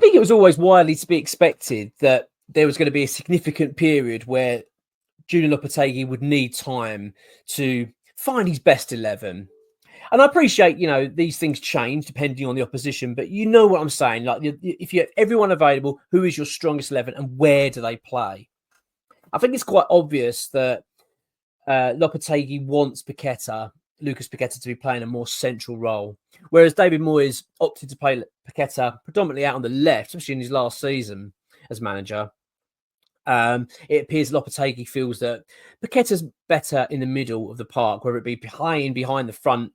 think it was always widely to be expected that there was going to be a significant period where Julian Lopetegui would need time to find his best 11. And I appreciate, these things change depending on the opposition, but you know what I'm saying? Like, if you have everyone available, who is your strongest 11 and where do they play? I think it's quite obvious that Lopetegui wants Lucas Paqueta, to be playing a more central role, whereas David Moyes opted to play Paqueta predominantly out on the left, especially in his last season as manager. It appears Lopetegui feels that Paqueta's better in the middle of the park, whether it be behind the front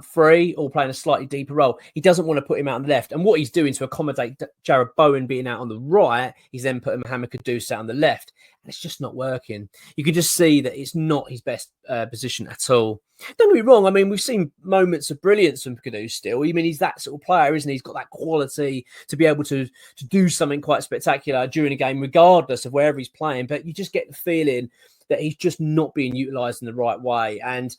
three or playing a slightly deeper role. He doesn't want to put him out on the left. And what he's doing to accommodate Jarrod Bowen being out on the right, he's then putting Mohammed Kudus out on the left. And it's just not working. You can just see that it's not his best position at all. Don't get me wrong. I mean, we've seen moments of brilliance from Kudus still. I mean, he's that sort of player, isn't he? He's got that quality to be able to do something quite spectacular during a game, regardless of wherever he's playing. But you just get the feeling that he's just not being utilised in the right way. And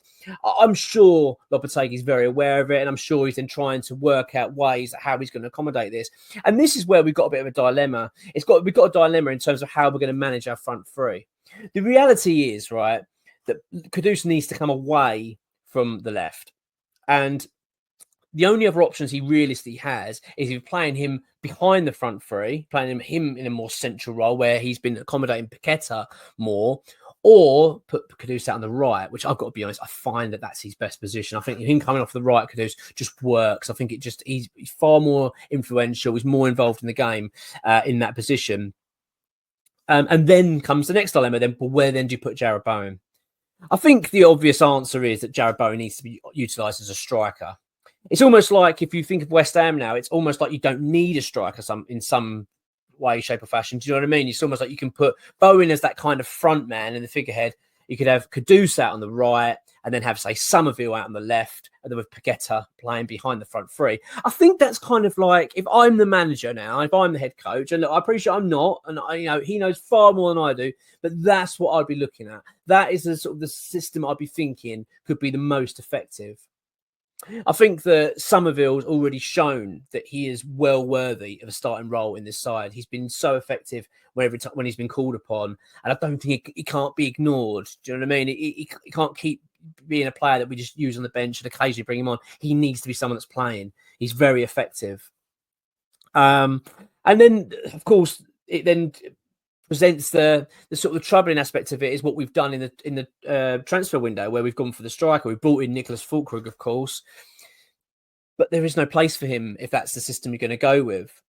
I'm sure Lopetegui is very aware of it, and I'm sure he's then trying to work out ways how he's going to accommodate this. And this is where we've got a bit of a dilemma. We've got a dilemma in terms of how we're going to manage our front three. The reality is, right, that Kudus needs to come away from the left. And the only other options he realistically has is if playing him behind the front three, playing him in a more central role where he's been accommodating Paqueta more, or put Kudus out on the right, which I've got to be honest, I find that that's his best position. I think him coming off the right, Kudus, just works. I think he's far more influential. He's more involved in the game in that position. And then comes the next dilemma. Then, where then do you put Jarrod Bowen? I think the obvious answer is that Jarrod Bowen needs to be utilised as a striker. It's almost like, if you think of West Ham now, it's almost like you don't need a striker in some way, shape or fashion. Do you know what I mean? It's almost like you can put Bowen as that kind of front man in the figurehead. You could have Kudus out on the right and then have, say, Somerville out on the left, and then with Paqueta playing behind the front three. I think that's kind of like, if I'm the manager now, if I'm the head coach, and look, I appreciate I'm not, and he knows far more than I do, but that's what I'd be looking at. That is the sort of the system I'd be thinking could be the most effective. I think that Somerville's already shown that he is well worthy of a starting role in this side. He's been so effective when he's been called upon, and I don't think he can't be ignored. Do you know what I mean? He can't keep being a player that we just use on the bench and occasionally bring him on. He needs to be someone that's playing. He's very effective. And then, of course, it then presents the sort of troubling aspect of it is what we've done in the transfer window, where we've gone for the striker. We brought in Niclas Fullkrug, of course, but there is no place for him if that's the system you're going to go with.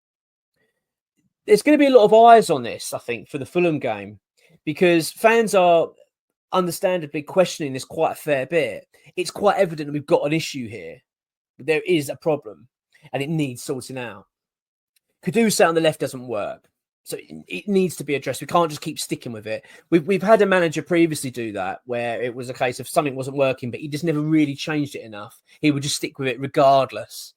There's going to be a lot of eyes on this, I think, for the Fulham game, because fans are understandably questioning this quite a fair bit. It's quite evident that we've got an issue here. There is a problem and it needs sorting out. Kudus out on the left doesn't work. So it needs to be addressed. We can't just keep sticking with it. We've had a manager previously do that, where it was a case of something wasn't working, but he just never really changed it enough. He would just stick with it regardless.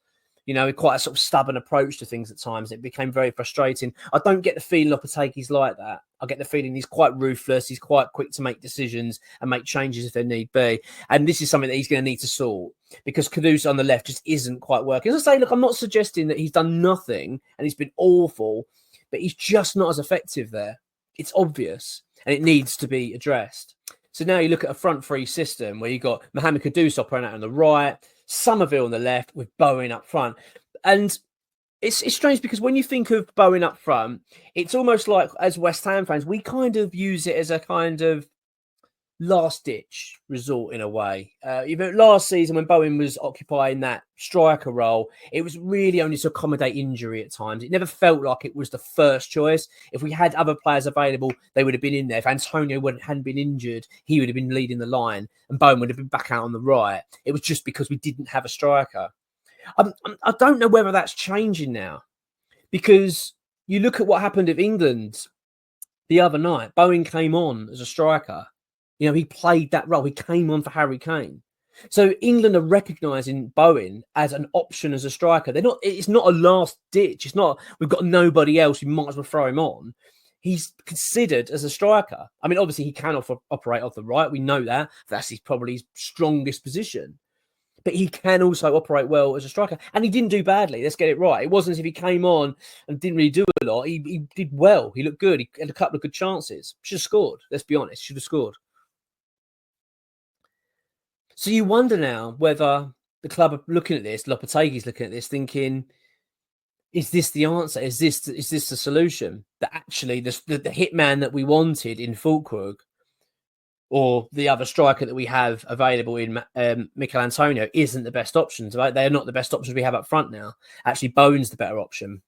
Quite a sort of stubborn approach to things at times. It became very frustrating. I don't get the feeling Lopetegui's like that. I get the feeling he's quite ruthless. He's quite quick to make decisions and make changes if there need be. And this is something that he's going to need to sort, because Kudus on the left just isn't quite working. As I say, look, I'm not suggesting that he's done nothing and he's been awful, but he's just not as effective there. It's obvious, and it needs to be addressed. So now you look at a front three system where you've got Mohammed Kudus operating out on the right, Somerville on the left with Bowen up front. And it's strange because when you think of Bowen up front, it's almost like, as West Ham fans, we kind of use it as a kind of last-ditch resort in a way. Even last season when Bowen was occupying that striker role, it was really only to accommodate injury at times. It never felt like it was the first choice. If we had other players available, they would have been in there. If Antonio hadn't been injured, he would have been leading the line and Bowen would have been back out on the right. It was just because we didn't have a striker. I don't know whether that's changing now, because you look at what happened at England the other night. Bowen came on as a striker. He played that role. He came on for Harry Kane. So England are recognising Bowen as an option as a striker. It's not a last ditch. It's not, we've got nobody else, we might as well throw him on. He's considered as a striker. I mean, obviously he can operate off the right. We know that. That's probably his strongest position. but he can also operate well as a striker. And he didn't do badly. Let's get it right. It wasn't as if he came on and didn't really do a lot. He did well. He looked good. He had a couple of good chances. Should have scored. Let's be honest. Should have scored. So you wonder now whether the club are looking at this, Lopetegui's looking at this, thinking, is this the answer? Is this the solution? That actually the hitman that we wanted in Fullkrug, or the other striker that we have available in Michail Antonio, isn't the best options. Right? They are not the best options we have up front now. Actually, Bowen's the better option.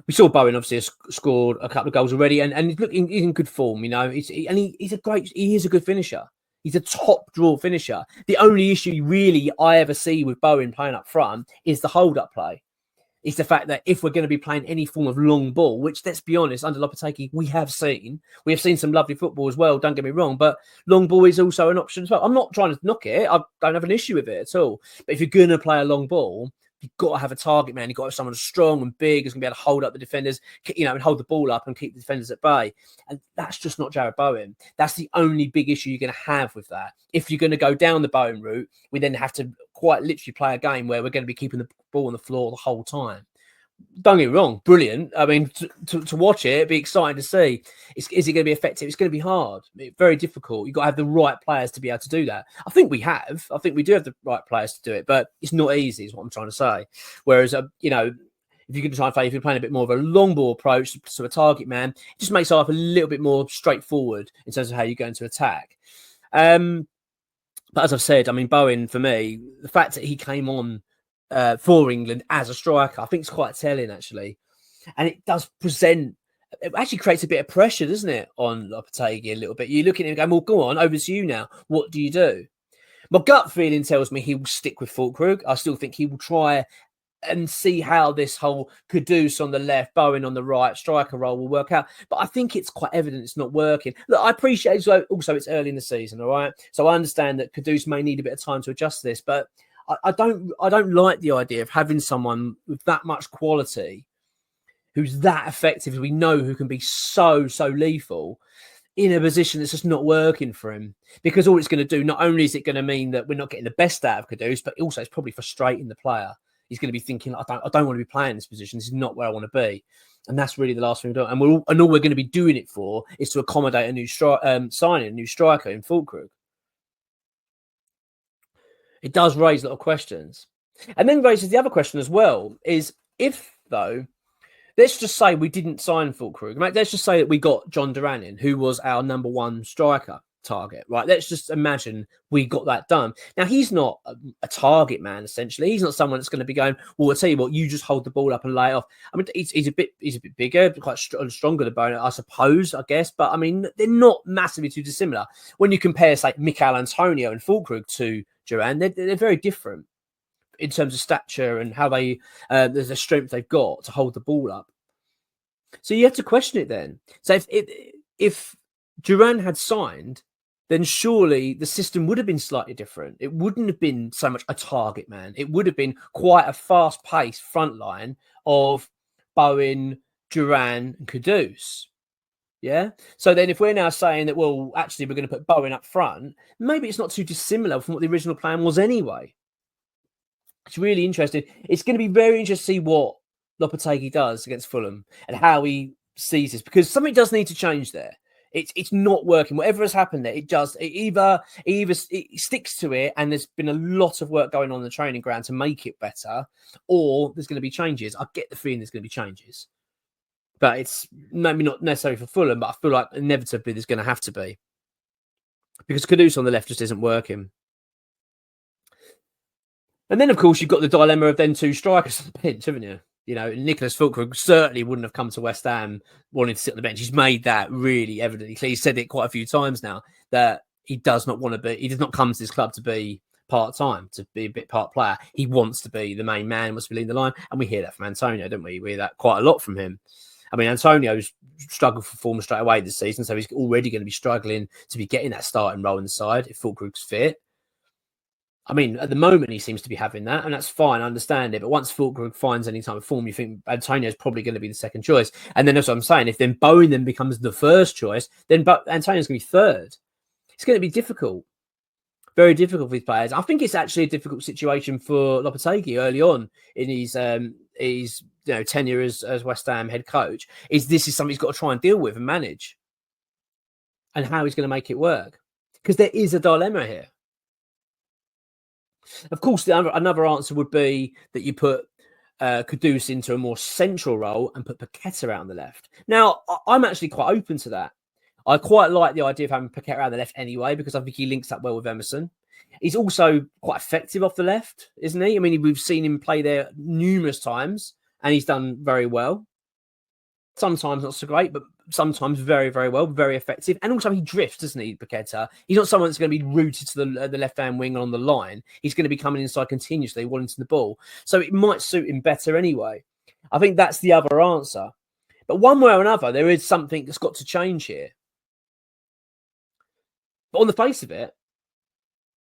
We saw Bowen obviously has scored a couple of goals already, and he's in good form. You know, he is a good finisher. He's a top draw finisher. The only issue really I ever see with Bowen playing up front is the hold-up play. It's the fact that if we're going to be playing any form of long ball, which, let's be honest, under Lopetegui, we have seen some lovely football as well, don't get me wrong, but long ball is also an option as well. I'm not trying to knock it. I don't have an issue with it at all. But if you're going to play a long ball, you've got to have a target man. You've got to have someone strong and big who's going to be able to hold up the defenders, you know, and hold the ball up and keep the defenders at bay. And that's just not Jarrod Bowen. That's the only big issue you're going to have with that. If you're going to go down the Bowen route, we then have to quite literally play a game where we're going to be keeping the ball on the floor the whole time. Don't get me wrong, brilliant. I mean, to watch it, it'd be exciting to see. Is it going to be effective? It's going to be hard, very difficult. You've got to have the right players to be able to do that. I think we do have the right players to do it, but it's not easy, is what I'm trying to say. Whereas, you know, if you can try and play, if you're playing a bit more of a long ball approach to a target man, it just makes life a little bit more straightforward in terms of how you're going to attack. But as I've said, I mean, Bowen, for me, the fact that he came on for England as a striker, I think it's quite telling, actually. And it does present, it actually creates a bit of pressure, doesn't it, on Lopetegui a little bit. You look at him and go, well, go on, over to you now. What do you do? My gut feeling tells me he will stick with Fullkrug. I still think he will try and see how this whole Kudus on the left, Bowen on the right, striker role will work out. But I think it's quite evident it's not working. Look, I appreciate also it's early in the season, all right? So I understand that Kudus may need a bit of time to adjust to this, but I don't like the idea of having someone with that much quality who's that effective, who we know who can be so lethal, in a position that's just not working for him. Because all it's going to do, not only is it going to mean that we're not getting the best out of Kudus, but also it's probably frustrating the player. He's going to be thinking, I don't want to be playing this position. This is not where I want to be. And that's really the last thing we're doing. And all we're going to be doing it for is to accommodate a new signing, a new striker in Fullkrug. It does raise a lot of questions. And then raises the other question as well, is if, though, let's just say we didn't sign Fullkrug. Let's just say that we got John Duran in, who was our number one striker target, right? Let's just imagine we got that done. Now, he's not a target man, essentially. He's not someone that's going to be going, well, I'll tell you what, you just hold the ball up and lay it off. I mean, he's a bit bigger, quite stronger than Bowen, I suppose, I guess. But, I mean, they're not massively too dissimilar. When you compare, say, Michail Antonio and Fullkrug to Duran, they're very different in terms of stature and how they, there's a strength they've got to hold the ball up. So you have to question it then. So if Duran had signed, then surely the system would have been slightly different. It wouldn't have been so much a target man. It would have been quite a fast-paced front line of Bowen, Duran, and Kudus. Yeah? So then if we're now saying that, well, actually, we're going to put Bowen up front, maybe it's not too dissimilar from what the original plan was anyway. It's really interesting. It's going to be very interesting to see what Lopetegui does against Fulham and how he sees this, because something does need to change there. It's not working. Whatever has happened there, either it sticks to it, and there's been a lot of work going on in the training ground to make it better, or there's going to be changes. I get the feeling there's going to be changes, but it's maybe not necessarily for Fulham, but I feel like inevitably there's going to have to be, because Kudus on the left just isn't working. And then, of course, you've got the dilemma of then two strikers on the bench, haven't you? You know, Niclas Fullkrug certainly wouldn't have come to West Ham wanting to sit on the bench. He's made that really evidently clear. He's said it quite a few times now that he does not want to be, he does not come to this club to be part-time, to be a bit part player. He wants to be the main man, wants to be leading the line. And we hear that from Antonio, don't we? We hear that quite a lot from him. I mean, Antonio's struggled for form straight away this season, so he's already going to be struggling to be getting that starting role in the side if Fullkrug's fit. I mean, at the moment, he seems to be having that, and that's fine. I understand it. But once Fullkrug finds any type of form, you think Antonio's probably going to be the second choice. And then that's what I'm saying. If then Bowen then becomes the first choice, then Antonio's going to be third. It's going to be difficult Very difficult for his players. I think it's actually a difficult situation for Lopetegui early on in his tenure as West Ham head coach. This is something he's got to try and deal with and manage, and how he's going to make it work, because there is a dilemma here. Of course, another answer would be that you put Kudus into a more central role and put Paqueta out on the left. Now, I'm actually quite open to that. I quite like the idea of having Paqueta out on the left anyway, because I think he links up well with Emerson. He's also quite effective off the left, isn't he? I mean, we've seen him play there numerous times, and he's done very well. Sometimes not so great, but sometimes very, very well, very effective. And also he drifts, doesn't he, Paqueta? He's not someone that's going to be rooted to the left-hand wing on the line. He's going to be coming inside continuously, wanting the ball. So it might suit him better anyway. I think that's the other answer. But one way or another, there is something that's got to change here. But on the face of it,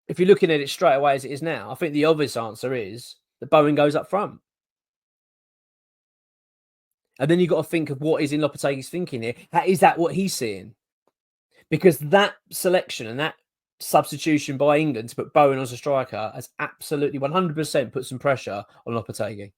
if you're looking at it straight away as it is now, I think the obvious answer is that Bowen goes up front. And then you've got to think of what is in Lopetegui's thinking here. Is that what he's seeing? Because that selection and that substitution by England to put Bowen as a striker has absolutely 100% put some pressure on Lopetegui.